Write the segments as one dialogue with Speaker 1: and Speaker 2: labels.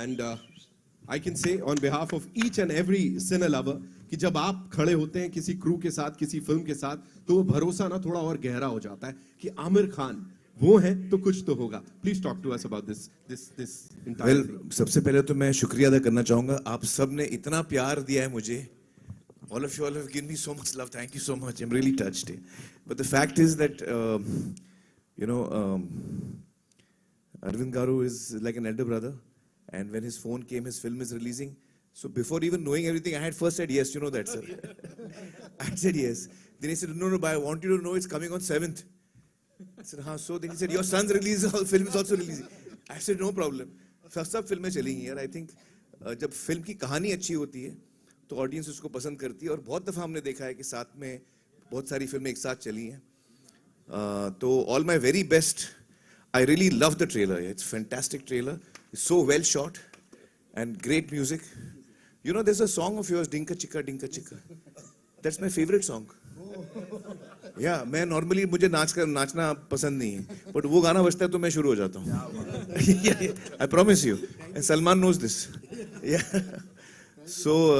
Speaker 1: And I can say on behalf of each and every cine lover कि जब आप खड़े होते हैं किसी क्रू के साथ, किसी फिल्म के साथ, तो वो भरोसा ना थोड़ा और गहरा हो जाता है कि आमिर खान वो है तो कुछ तो होगा. Please talk to us about this entire thing.
Speaker 2: सबसे पहले तो मैं शुक्रिया अदा करना चाहूंगा. आप सब ने इतना प्यार दिया है मुझे. All of you all have given me so much love. Thank you so much. I'm really touched. But the fact is that, Arvind Garu is like an elder brother. And when his phone came, his film is releasing. So before even knowing everything, I had first said yes. You know that, sir. I said yes. Then he said, no, but I want you to know it's coming on 7th. I said, हाँ. So then he said, your son's film is also releasing. I said, no problem. सब फिल्में चलेंगी यार. I think जब film की कहानी अच्छी होती है तो ऑडियंस उसको पसंद करती है. और बहुत दफ़ा हमने देखा है कि साथ में बहुत सारी फिल्में एक साथ चली हैं. तो all my very best. I really love the trailer. It's a fantastic trailer. It's so well shot and great music. You know, there's a song of yours, Dinka Chikka, Dinka Chikka. That's my favorite song. Yeah, मैं normally मुझे नाचना पसंद नहीं है, but वो गाना बजता है तो मैं शुरू हो जाता हूँ. I promise you. And Salman knows this. Yeah. So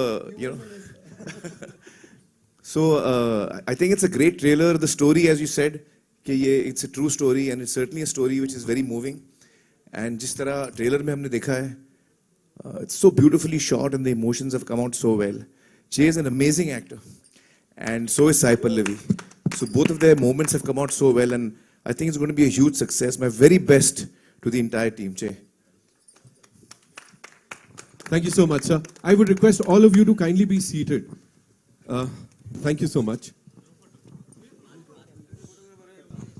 Speaker 2: I think it's a great trailer. The story, as you said, it's a true story and it's certainly a story which is very moving. And जिस तरह trailer में हमने देखा है, it's so beautifully shot and the emotions have come out so well. Jay is an amazing actor, and so is Sai Pallavi. So both of their moments have come out so well, and I think it's going to be a huge success. My very best to the entire team, Jay.
Speaker 1: Thank you so much, sir. I would request all of you to kindly be seated. Thank you so much.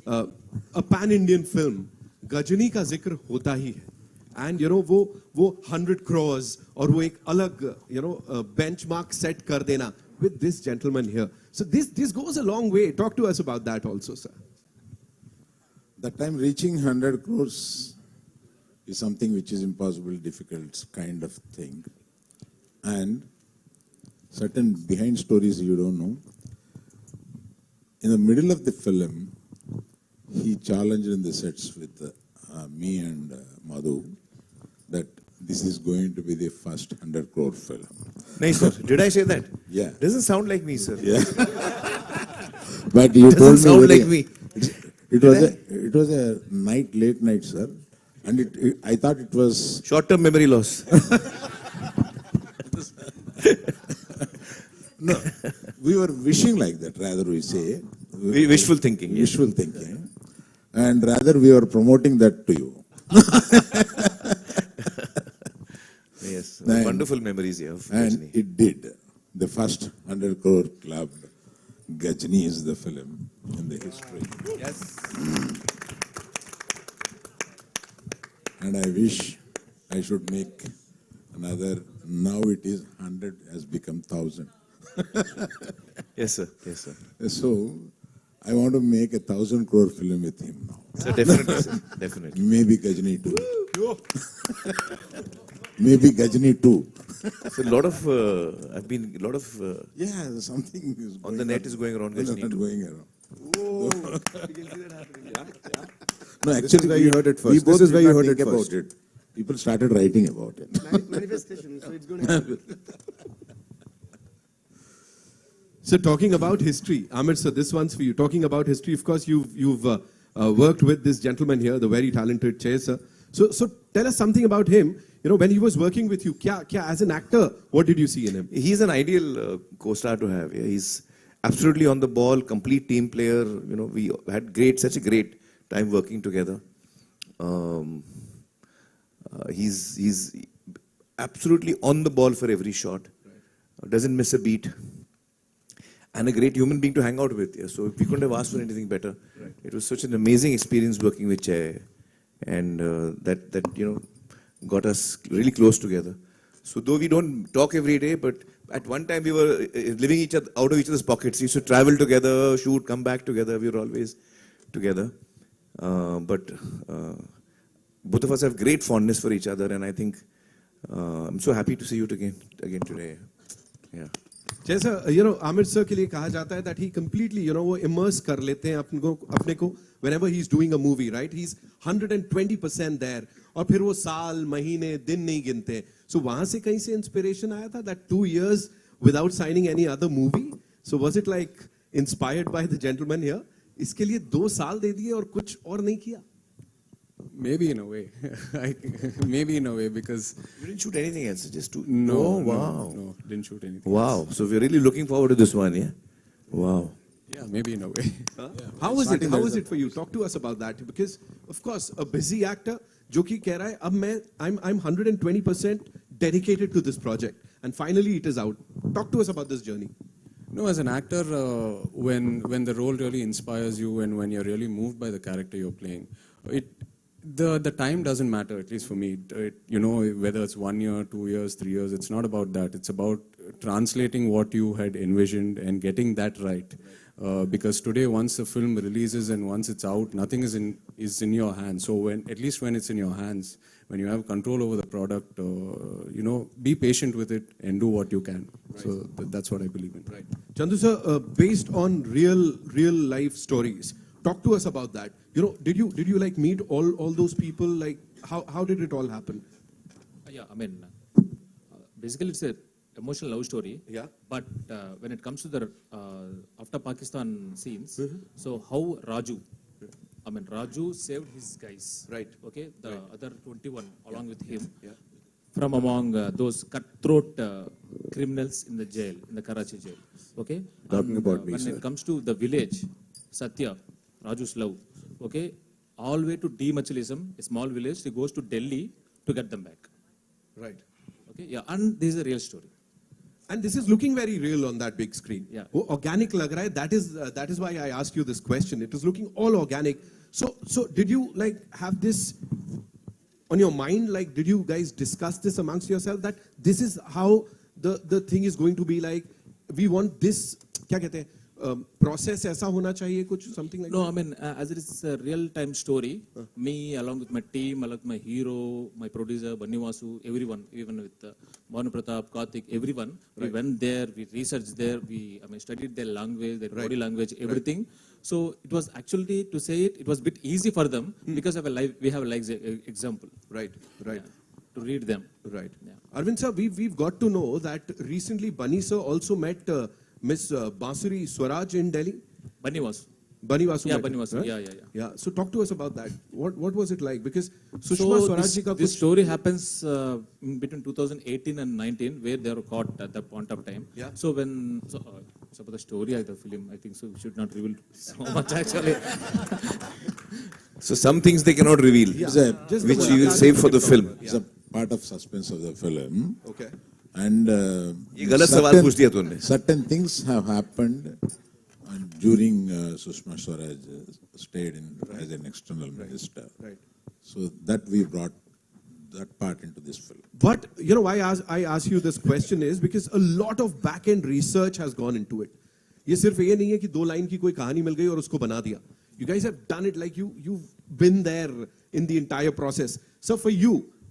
Speaker 1: A pan-Indian film, Ghazni का जिक्र होता ही है. And वो 100 crores और वो एक अलग benchmark set कर देना with this gentleman here. So this goes a long way. Talk to us about that also, sir.
Speaker 3: That time reaching 100 crores is something which is impossible, difficult kind of thing. And certain behind stories you don't know. In the middle of the film, he challenged in the sets with me and Madhu that this is going to be the first 100 crore film.
Speaker 2: No, sir. Did I say that?
Speaker 3: Yeah.
Speaker 2: Doesn't sound like me, sir.
Speaker 3: Yeah. But you
Speaker 2: Doesn't
Speaker 3: told me
Speaker 2: sound like me.
Speaker 3: It was a late night, sir. And I thought it was
Speaker 2: Short-term memory loss.
Speaker 3: no. We were wishing like that, rather we say.
Speaker 2: Wishful thinking. Yes.
Speaker 3: Wishful thinking. And rather we were promoting that to you.
Speaker 2: Yes.
Speaker 3: And,
Speaker 2: wonderful memories here.
Speaker 3: And it did. The first 100 crore club, Gajni is the film in the history.
Speaker 1: Yes.
Speaker 3: And I wish I should make another. Now it is 100 has become 1,000.
Speaker 2: Yes, sir. Yes, sir.
Speaker 3: So I want to make 1,000 crore film with him now.
Speaker 2: So definitely, sir. Definitely.
Speaker 3: Maybe Gajni too. Maybe Gajni too.
Speaker 2: So a lot of
Speaker 3: Yeah, something is
Speaker 2: on the net is going around Gajni too.
Speaker 3: Going around.
Speaker 1: Oh.
Speaker 3: No, actually,
Speaker 4: This is where you heard it first.
Speaker 3: We both
Speaker 4: This is where
Speaker 3: did
Speaker 4: you
Speaker 3: not
Speaker 4: heard
Speaker 3: think
Speaker 4: it first.
Speaker 3: about it. People started writing about it.
Speaker 4: Manifestation, so it's going to happen.
Speaker 1: So talking about history, Amir sir, this one's for you. Talking about history, of course, you've worked with this gentleman here, the very talented Jay sir. So tell us something about him. When he was working with you, as an actor, what did you see in him?
Speaker 2: He's an ideal co-star to have. Yeah. He's absolutely on the ball, complete team player. We had such a great time working together. He's absolutely on the ball for every shot. Doesn't miss a beat. And a great human being to hang out with. Yeah. So we couldn't have asked for anything better. Right. It was such an amazing experience working with Jay, and that got us really close together. So though we don't talk every day, but at one time we were living out of each other's pockets. We used to travel together, shoot, come back together. We were always together. But both of us have great fondness for each other, and I think I'm so happy to see you again today. Yeah.
Speaker 1: जैसा Aamir sir के लिए कहा जाता है that he completely वो immerse कर लेते हैं अपने को whenever he's doing a movie, right? He's 120% there. और फिर वो साल महीने दिन नहीं गिनते. So वहां से कहीं से इंस्पिरेशन आया था that 2 years without signing any other movie? So was it like inspired by the gentleman here? इसके लिए 2 साल दे दिए और कुछ और नहीं किया?
Speaker 5: Maybe in a way. Maybe in a way because
Speaker 2: You didn't shoot anything else, just two.
Speaker 5: no,
Speaker 2: Oh,
Speaker 5: no,
Speaker 2: wow.
Speaker 5: no, didn't shoot anything.
Speaker 2: Wow. So we're really looking forward to this one, yeah? Wow.
Speaker 5: Yeah, maybe in a way.
Speaker 1: How was it?
Speaker 3: Starting
Speaker 1: How
Speaker 3: there
Speaker 1: was
Speaker 3: is
Speaker 1: it for you? Talk to us about that because, of course, a busy actor जो कि कह रहा है अब मैं I'm 120% dedicated to this project and finally it is out. Talk to us about this journey.
Speaker 5: No, as an actor, when the role really inspires you and when you're really moved by the character you're playing, the time doesn't matter. At least for me, you know, whether it's 1 year, 2 years, 3 years, it's not about that. It's about translating what you had envisioned and getting that right. Because today, once the film releases and once it's out, nothing is in your hands. So at least when it's in your hands, when you have control over the product, you know, be patient with it and do what you can. Right. So that's what I believe in.
Speaker 1: Right. Chandu sir, based on real life stories, talk to us about that. You know, did you like meet all those people? Like how did it all happen?
Speaker 6: Yeah, I mean, basically it's a emotional love story.
Speaker 1: Yeah.
Speaker 6: But when it comes to the after Pakistan scenes, so how Raju saved his guys.
Speaker 1: Right.
Speaker 6: Okay, the other 21 along with him.
Speaker 1: Yeah.
Speaker 6: From among those cutthroat criminals in the jail, in the Karachi jail. Okay.
Speaker 4: Talking about me,
Speaker 6: when
Speaker 4: sir.
Speaker 6: it comes to the village, Satya, Raju's love. Okay, all the way to Machilism, a small village. He goes to Delhi to get them back.
Speaker 1: Right.
Speaker 6: Okay, yeah, and this is a real story.
Speaker 1: And this is looking very real on that big screen.
Speaker 6: Yeah.
Speaker 1: वो organic लग रहा है. That is why I asked you this question. It is looking all organic. So did you like have this on your mind? Like, did you guys discuss this amongst yourself that this is how the thing is going to be like? We want this. क्या कहते हैं? Process ऐसा होना चाहिए कुछ something like
Speaker 6: No,
Speaker 1: that?
Speaker 6: I mean, as it is a real-time story, me along with my team, along with my hero, my producer, Banni Vasu, everyone, even with Bhanu Pratap, Karthik, everyone, we went there, we researched there, studied their language, their body language, everything. So it was actually, to say it, it was a bit easy for them because of we have a live example.
Speaker 1: Right. Right.
Speaker 6: Yeah, to read them.
Speaker 1: Right.
Speaker 6: Yeah.
Speaker 1: Arvind sir, we've got to know that recently Bunny sir also met Miss Bansuri Swaraj in Delhi.
Speaker 6: Banni Vasu.
Speaker 1: Bunny Vasu.
Speaker 6: Yeah,
Speaker 1: met
Speaker 6: Banni
Speaker 1: her,
Speaker 6: Vasu.
Speaker 1: right?
Speaker 6: Yeah.
Speaker 1: Yeah. So talk to us about that. What was it like? Because Sushma
Speaker 6: So
Speaker 1: Swaraj ji ka
Speaker 6: this
Speaker 1: kuch-
Speaker 6: story happens in between 2018 and 19, where they were caught at that point of time.
Speaker 1: Yeah.
Speaker 6: So so about the story of the film, I think so we should not reveal so much actually.
Speaker 2: So some things they cannot reveal,
Speaker 3: It's a,
Speaker 1: Just
Speaker 2: which
Speaker 1: the
Speaker 2: you will save for the film.
Speaker 3: it's a part of suspense of the film.
Speaker 1: Okay.
Speaker 3: And
Speaker 2: ये गलत सवाल पूछ दिया तूने.
Speaker 3: certain things have happened during Sushma Swaraj stayed as an external minister.
Speaker 1: Right.
Speaker 3: So that we brought that part into this film.
Speaker 1: But you know why I ask you this question is because a lot of back end research has gone into it. ये सिर्फ ये नहीं है कि 2 line की कोई कहानी मिल गई और उसको बना दिया. You guys have done it like you've been there in the entire process. So for you,